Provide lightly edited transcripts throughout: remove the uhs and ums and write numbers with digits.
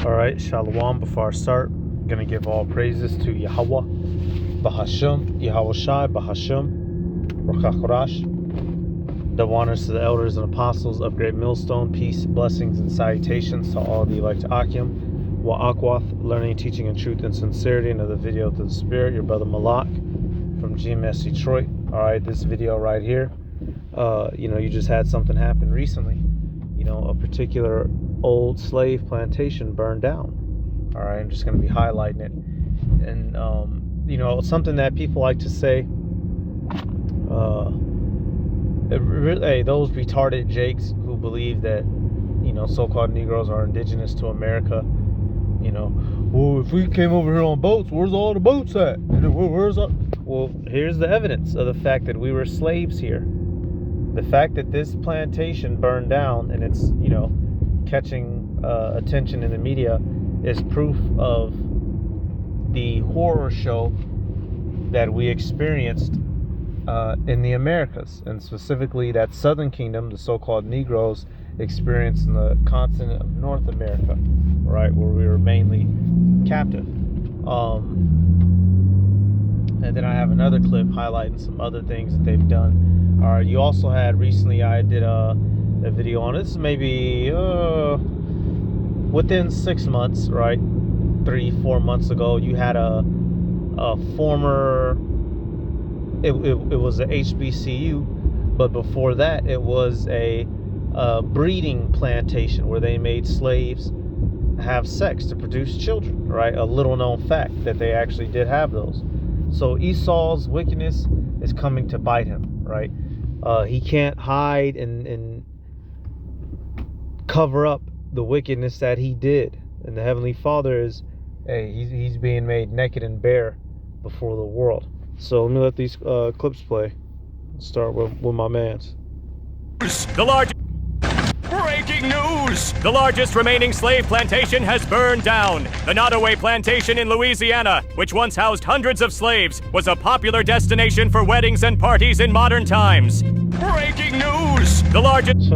Alright, Shalom. Before I start, I'm going to give all praises to Yahweh, Bahasham, Yahweh Shai, Bahasham, Rukhakhurash. The honors to the elders and apostles of Great Millstone. Peace, blessings, and salutations to all the elect Akim. Wa'akwath, learning, teaching, and truth and sincerity. Another video to the Spirit. Your brother Malak from GMS Detroit. Alright, this video right here. You just had something happen recently. A particular old slave plantation burned down. All right, I'm just going to be highlighting it. And something that people like to say, those retarded jakes who believe that so-called Negroes are indigenous to America. Well, if we came over here on boats, where's all the boats at? Well, here's the evidence of the fact that we were slaves here. The fact that this plantation burned down and it's catching attention in the media is proof of the horror show that we experienced in the Americas, and specifically that Southern Kingdom, the so-called Negroes experienced in the continent of North America, right, where we were mainly captive. And then I have another clip highlighting some other things that they've done. All right, you also had recently, I did a video on this, maybe within 6 months, right, 3-4 months ago. You had a former, it was a HBCU, but before that it was a breeding plantation where they made slaves have sex to produce children, right? A little known fact that they actually did have those. So Esau's wickedness is coming to bite him, right? He can't hide and cover up the wickedness that he did. And the Heavenly Father is, he's being made naked and bare before the world. So let me let these clips play. Start with my mans. Breaking news! The largest remaining slave plantation has burned down. The Nottoway Plantation in Louisiana, which once housed hundreds of slaves, was a popular destination for weddings and parties in modern times. Breaking news! The largest...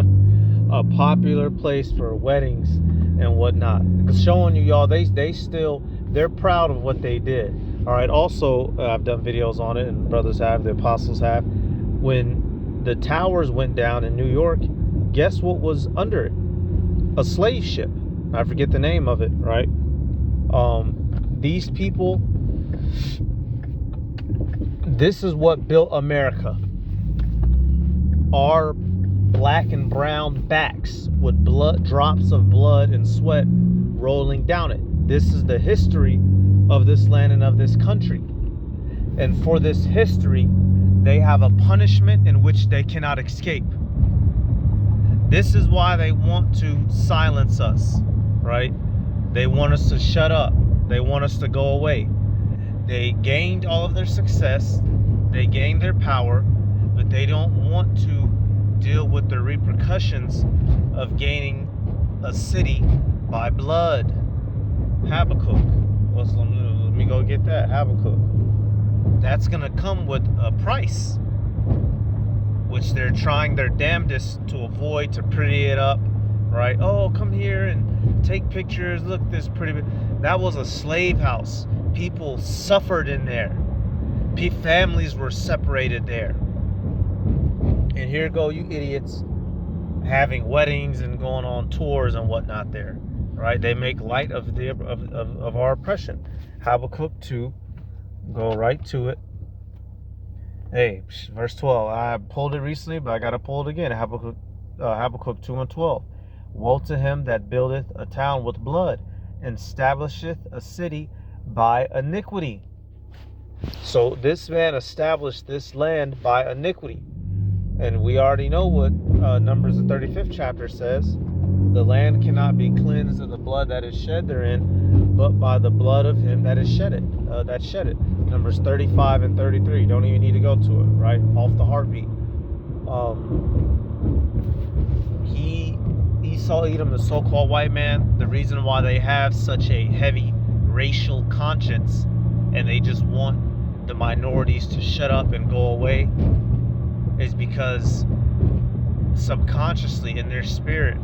A popular place for weddings and whatnot. Showing you, y'all, they're proud of what they did. All right, also, I've done videos on it, and brothers have, the apostles have. When the towers went down in New York, guess what was under it? A slave ship. I forget the name of it, right? These people, this is what built America. Our black and brown backs with drops of blood and sweat rolling down it. This is the history of this land and of this country. And for this history, they have a punishment in which they cannot escape. This is why they want to silence us, right? They want us to shut up. They want us to go away. They gained all of their success. They gained their power, but they don't want to deal with the repercussions of gaining a city by blood. Habakkuk. Let me go get that. Habakkuk. That's going to come with a price, which they're trying their damnedest to avoid, to pretty it up, right? Oh, come here and take pictures. Look, this pretty. That was a slave house. People suffered in there. Families were separated there. And here go you idiots having weddings and going on tours and whatnot there, right? They make light of our oppression. Habakkuk 2, go right to it. Hey, verse 12. I pulled it recently, but I got to pull it again. Habakkuk 2:12. Woe to him that buildeth a town with blood, and establisheth a city by iniquity. So this man established this land by iniquity. And we already know what Numbers, the 35th chapter says. The land cannot be cleansed of the blood that is shed therein, but by the blood of him that is shed it. Numbers 35 and 33. Don't even need to go to it, right? Off the heartbeat. Esau, Edom, the so-called white man, the reason why they have such a heavy racial conscience and they just want the minorities to shut up and go away is because subconsciously in their spirit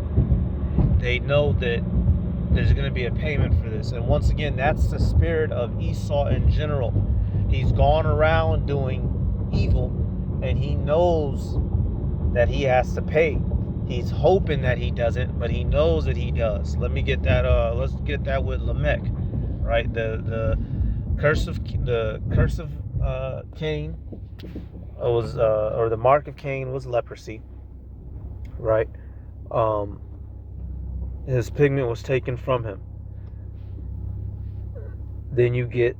they know that There's going to be a payment for this. And once again, that's the spirit of Esau in general. He's gone around doing evil, and he knows that he has to pay. He's hoping that he doesn't, but he knows that he does. Let me get that. Let's get that with Lamech, right? The curse of Cain was, or the mark of Cain was leprosy, right? His pigment was taken from him. Then you get,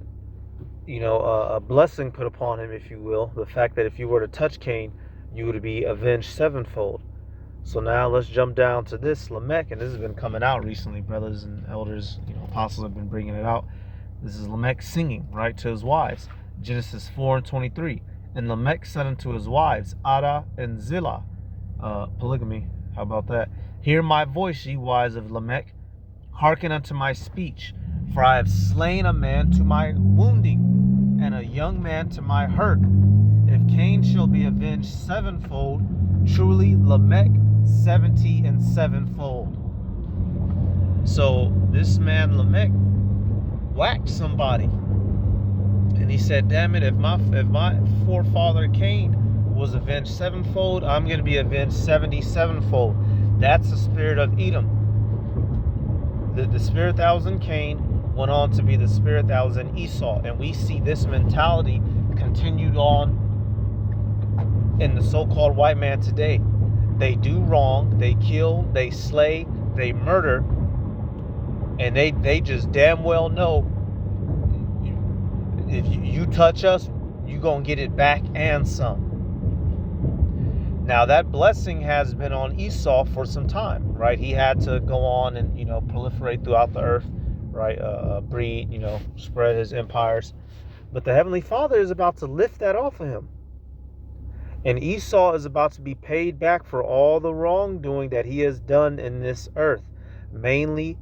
a blessing put upon him, if you will. The fact that if you were to touch Cain, you would be avenged sevenfold. So now let's jump down to this Lamech, and this has been coming out recently. Brothers and elders, apostles have been bringing it out. This is Lamech singing, right, to his wives. Genesis 4:23. And Lamech said unto his wives, Ada and Zillah, polygamy. How about that? Hear my voice, ye wives of Lamech. Hearken unto my speech. For I have slain a man to my wounding, and a young man to my hurt. If Cain shall be avenged sevenfold, truly Lamech 70 and sevenfold. So this man Lamech whacked somebody, and he said, damn it, if my forefather Cain was avenged sevenfold, I'm going to be avenged 77fold. That's the spirit of Edom. The spirit that was in Cain went on to be the spirit that was in Esau, and we see this mentality continued on in the so-called white man today. They do wrong, they kill, they slay, they murder, and they just damn well know if you touch us, you gonna get it back and some. Now that blessing has been on Esau for some time, right? He had to go on and proliferate throughout the earth, right? Breed, spread his empires. But the Heavenly Father is about to lift that off of him. And Esau is about to be paid back for all the wrongdoing that he has done in this earth. Mainly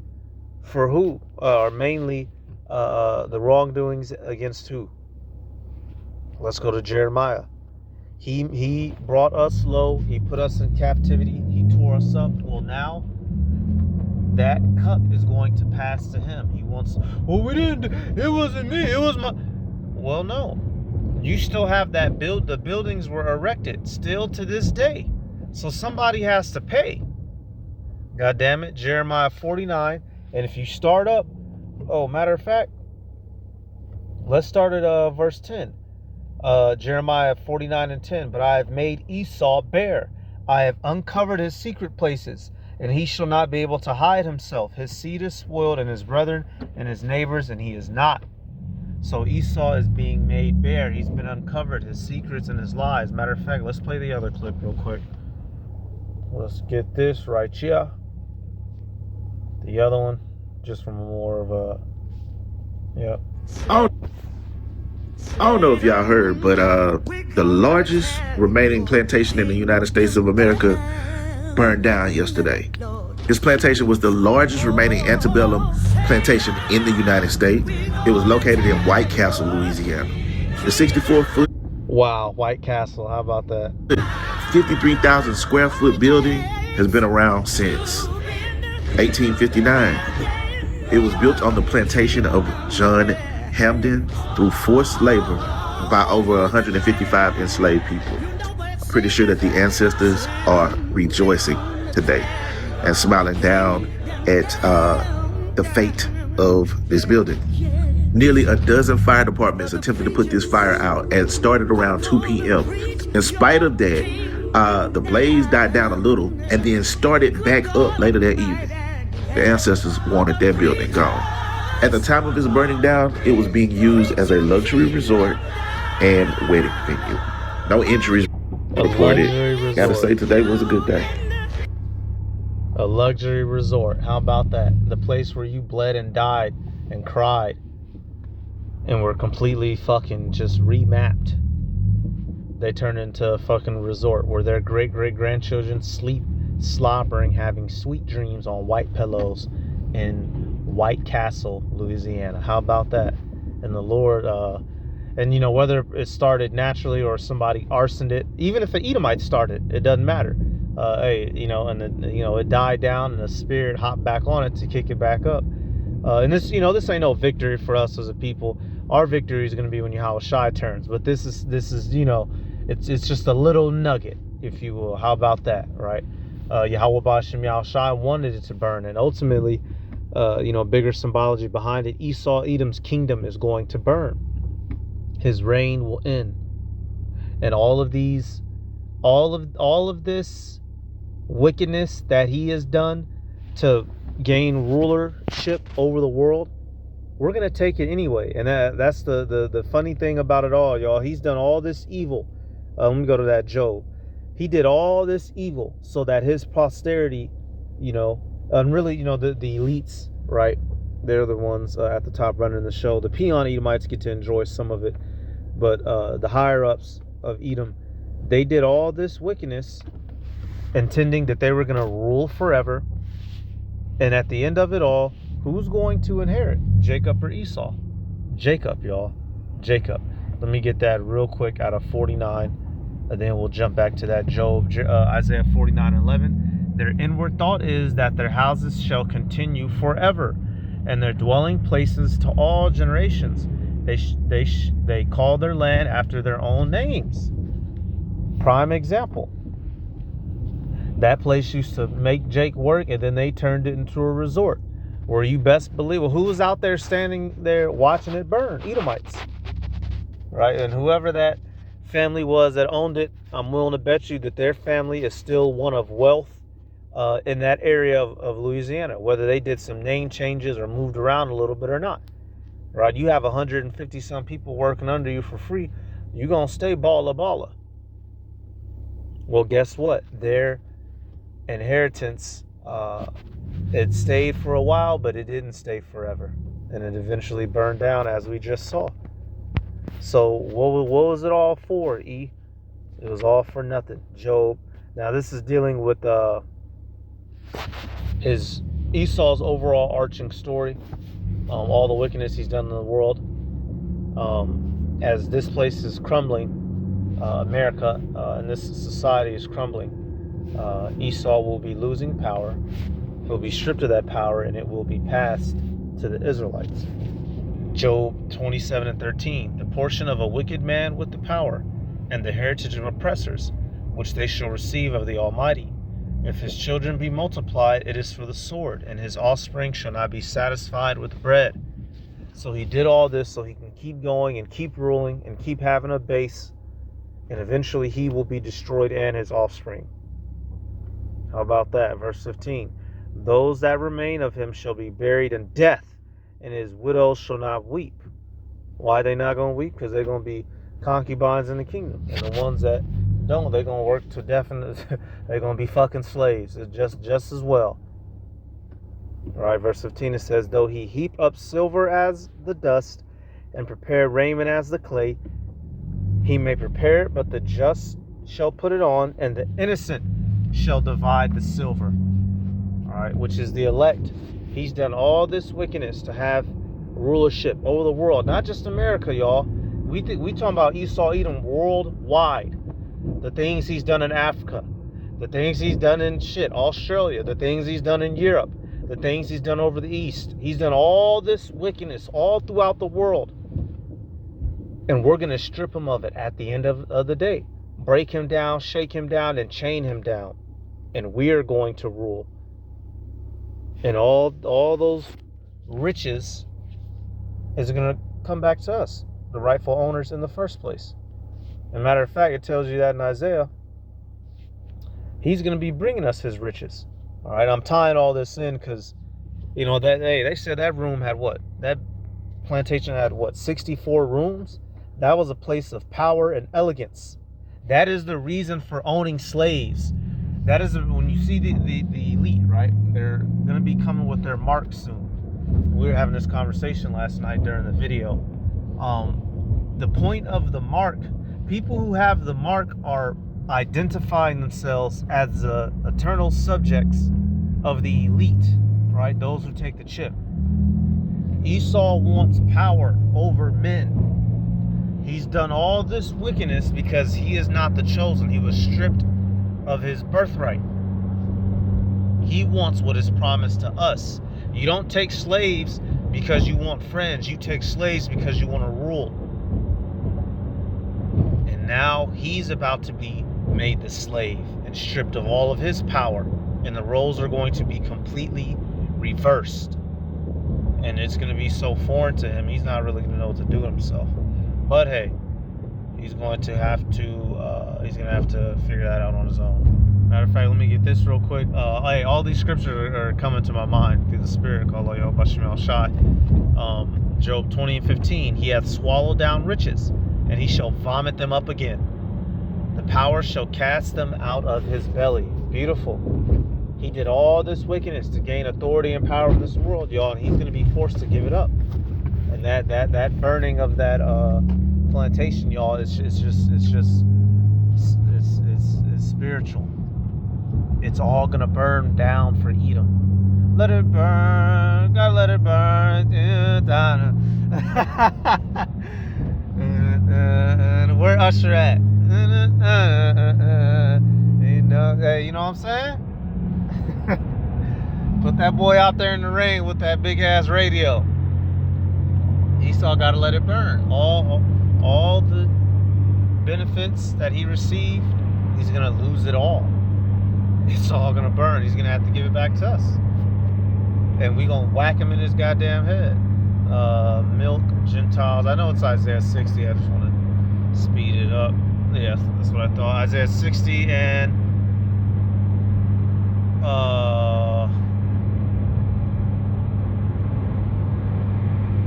for who? Or mainly the wrongdoings against who? Let's go to Jeremiah. He brought us low. He put us in captivity. He tore us up. Well, now that cup is going to pass to him. He wants, it wasn't me. It was my... Well, no. You still have that the buildings were erected still to this day. So somebody has to pay. God damn it. Jeremiah 49. And if you start up, matter of fact, let's start at verse 10. Jeremiah 49:10. But I have made Esau bare. I have uncovered his secret places, and he shall not be able to hide himself. His seed is spoiled, and his brethren and his neighbors, and he is not. So Esau is being made bare. He's been uncovered, his secrets and his lies. Matter of fact, let's play the other clip real quick. Let's get this right here. The other one, just from more of a, yeah. I don't know if y'all heard, but the largest remaining plantation in the United States of America burned down yesterday. This plantation was the largest remaining antebellum plantation in the United States. It was located in White Castle, Louisiana. The 64-foot... Wow, White Castle, how about that? 53,000 square foot building has been around since 1859. It was built on the plantation of John Hamden through forced labor by over 155 enslaved people. I'm pretty sure that the ancestors are rejoicing today and smiling down at the fate of this building. Nearly a dozen fire departments attempted to put this fire out, and started around 2 p.m. In spite of that, the blaze died down a little and then started back up later that evening. The ancestors wanted that building gone. At the time of its burning down, it was being used as a luxury resort and wedding venue. No injuries reported. Gotta say, today was a good day. A luxury resort. How about that? The place where you bled and died and cried and were completely fucking just remapped. They turned into a fucking resort where their great-great-grandchildren sleep slobbering, having sweet dreams on white pillows in White Castle, Louisiana. How about that? And the Lord, and whether it started naturally or somebody arsoned it, even if an Edomite started, it doesn't matter. hey, and then, it died down, and the spirit hopped back on it to kick it back up. And this, this ain't no victory for us as a people. Our victory is going to be when Yahweh Shai turns. But this is, it's just a little nugget, if you will. How about that, right? Yahweh Ba'ashem Yahweh Shai wanted it to burn, and ultimately, bigger symbology behind it. Esau, Edom's kingdom is going to burn. His reign will end, and all of this wickedness that he has done to gain rulership over the world, we're gonna take it anyway. And that's the funny thing about it all, y'all. He's done all this evil. Let me go to that Job. He did all this evil so that his posterity, and really, the elites, right? They're the ones at the top running the show. The peon Edomites get to enjoy some of it, but the higher ups of Edom, they did all this wickedness, intending that they were going to rule forever. And at the end of it all, who's going to inherit? Jacob or Esau? Jacob, y'all. Jacob. Let me get that real quick out of 49. And then we'll jump back to that Job, Isaiah 49:11. Their inward thought is that their houses shall continue forever, and their dwelling places to all generations. They call their land after their own names. Prime example. That place used to make Jake work, and then they turned it into a resort where you best believe, well, who was out there standing there watching it burn? Edomites, right? And whoever that family was that owned it, I'm willing to bet you that their family is still one of wealth in that area of Louisiana, whether they did some name changes or moved around a little bit or not, right? You have 150 some people working under you for free, you're gonna stay balla. Well, guess what? Their inheritance, it stayed for a while, but it didn't stay forever, and it eventually burned down, as we just saw. So what was it all for, E? It was all for nothing. Job. Now this is dealing with his Esau's overall arching story, all the wickedness he's done in the world. As this place is crumbling, America and this society is crumbling, Esau will be losing power. He'll be stripped of that power, and it will be passed to the Israelites. Job 27:13. The portion of a wicked man with the power, and the heritage of oppressors, which they shall receive of the Almighty. If his children be multiplied, it is for the sword, and his offspring shall not be satisfied with bread. So he did all this so he can keep going and keep ruling and keep having a base, and eventually he will be destroyed and his offspring. How about that? Verse 15. Those that remain of him shall be buried in death, and his widows shall not weep. Why are they not going to weep? Because they're going to be concubines in the kingdom. And the ones that don't, they're going to work to death, and they're going to be fucking slaves just as well. All right, verse 15, it says, though he heap up silver as the dust and prepare raiment as the clay, he may prepare it, but the just shall put it on, and the innocent shall divide the silver. All right, which is the elect. He's done all this wickedness to have rulership over the world, not just America, y'all. We talking about Esau Edom worldwide. The things he's done in Africa, the things he's done in Australia, the things he's done in Europe, the things he's done over the East. He's done all this wickedness all throughout the world. And we're going to strip him of it at the end of the day. Break him down, shake him down, and chain him down. And we are going to rule. And all those riches is going to come back to us, the rightful owners in the first place. As a matter of fact, it tells you that in Isaiah. He's going to be bringing us his riches. All right, I'm tying all this in because, they said that room had what? That plantation had what? 64 rooms? That was a place of power and elegance. That is the reason for owning slaves. That is when you see the elite, right? They're going to be coming with their mark soon. We were having this conversation last night during the video. The point of the mark, people who have the mark are identifying themselves as the eternal subjects of the elite, right? Those who take the chip. Esau wants power over men. He's done all this wickedness because he is not the chosen. He was stripped of his birthright. He wants what is promised to us. You don't take slaves because you want friends. You take slaves because you want to rule. And now he's about to be made the slave and stripped of all of his power. And the roles are going to be completely reversed. And it's going to be so foreign to him, he's not really going to know what to do with himself. But hey, he's going to have to figure that out on his own. Matter of fact, let me get this real quick. Hey, all these scriptures are coming to my mind through the Spirit. Job 20:15. He hath swallowed down riches, and he shall vomit them up again. The power shall cast them out of his belly. Beautiful. He did all this wickedness to gain authority and power in this world, y'all, and he's going to be forced to give it up. And that burning of that plantation, y'all, it's spiritual. It's all gonna burn down for Edom. Let it burn, gotta let it burn. Where Usher at? You know what I'm saying? Put that boy out there in the rain with that big ass radio. Esau gotta let it burn. All the benefits that he received, he's gonna lose it all. It's all gonna burn. He's gonna have to give it back to us, and we gonna whack him in his goddamn head. Milk Gentiles. I know it's Isaiah 60. I just want to speed it up. Yeah, that's what I thought. Isaiah 60 and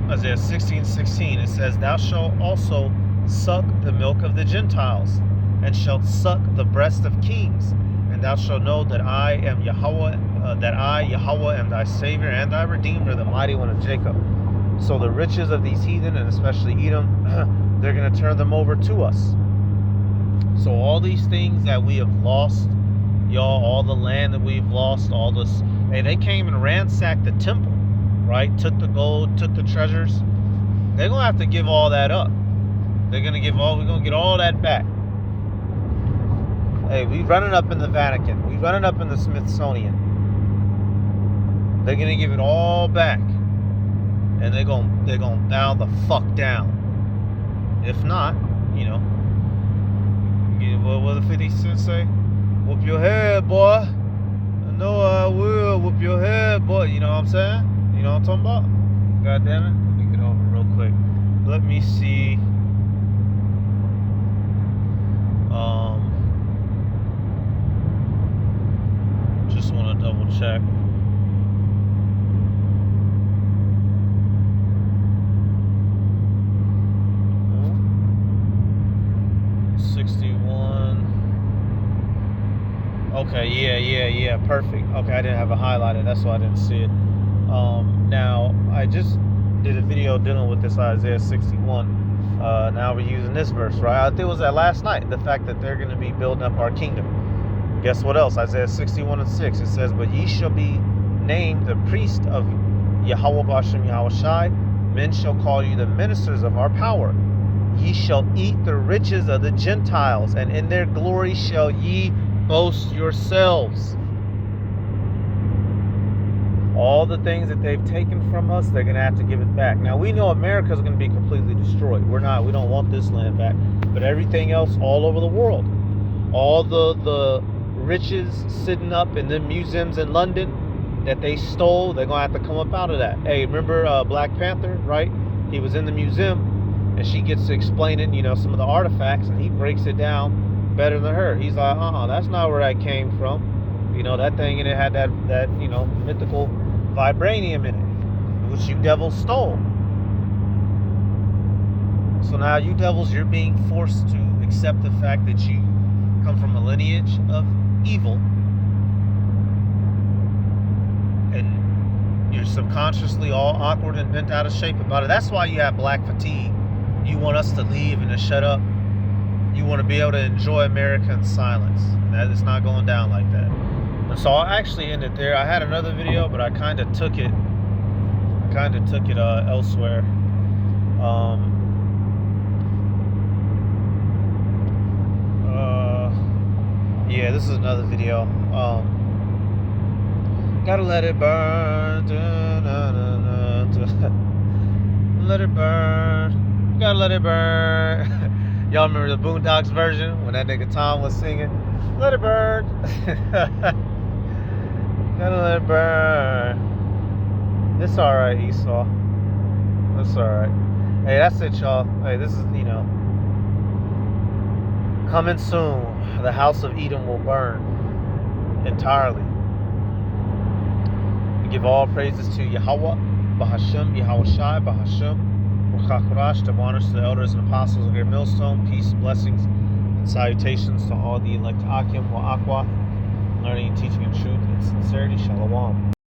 Isaiah 16:16. It says, "Thou shalt also suck the milk of the Gentiles, and shalt suck the breast of kings. And thou shalt know that I am Yahweh, am thy Savior and thy Redeemer, the mighty one of Jacob." So the riches of these heathen, and especially Edom, they're going to turn them over to us. So all these things that we have lost, y'all, all the land that we've lost, all this, hey, they came and ransacked the temple, right? Took the gold, took the treasures. They're going to have to give all that up. We're going to get all that back. Hey, we running up in the Vatican. We running up in the Smithsonian. They're gonna give it all back, and they're gonna bow the fuck down. If not, what the 50 Cent say? Whoop your head, boy. I know I will whoop your head, boy. You know what I'm saying? You know what I'm talking about? God damn it. Let me get over real quick. Let me see. Just want to double check. Oh, 61. Okay, yeah, perfect. Okay, I didn't have it highlighted, that's why I didn't see it. Now, I just did a video dealing with this Isaiah 61. Now we're using this verse, right? I think it was that last night, the fact that they're going to be building up our kingdom. Guess what else? Isaiah 61:6. It says, "But ye shall be named the priest of Yahweh Bashem Yahushai. Men shall call you the ministers of our power. Ye shall eat the riches of the Gentiles, and in their glory shall ye boast yourselves." All the things that they've taken from us, they're going to have to give it back. Now, we know America's going to be completely destroyed. We don't want this land back. But everything else all over the world, all the riches sitting up in the museums in London that they stole, they're going to have to come up out of that. Hey, remember Black Panther, right? He was in the museum, and she gets to explain it, some of the artifacts, and he breaks it down better than her. He's like, that's not where that came from. That thing, and it had that mythical vibranium in it, which you devils stole. So now you devils, you're being forced to accept the fact that you come from a lineage of evil, and you're subconsciously all awkward and bent out of shape about it. That's why you have black fatigue. You want us to leave and to shut up. You want to be able to enjoy America in silence. That is not going down like that. And so I'll actually end it there. I had another video, but I kind of took it elsewhere. Yeah, this is another video. Gotta let it burn. Let it burn. Gotta let it burn. Y'all remember the Boondocks version when that nigga Tom was singing? Let it burn. Gotta let it burn. It's alright, Esau. It's alright. Hey, that's it, y'all. Hey, this is, coming soon. The house of Edom will burn entirely. We give all praises to Yahweh, Bahashem, Yahweh Shai, Bahashem, Ruchakurash, to honors to the elders and apostles of your millstone. Peace, blessings, and salutations to all the elect Akim, Wa'akwa, learning, teaching, and truth and sincerity. Shalom.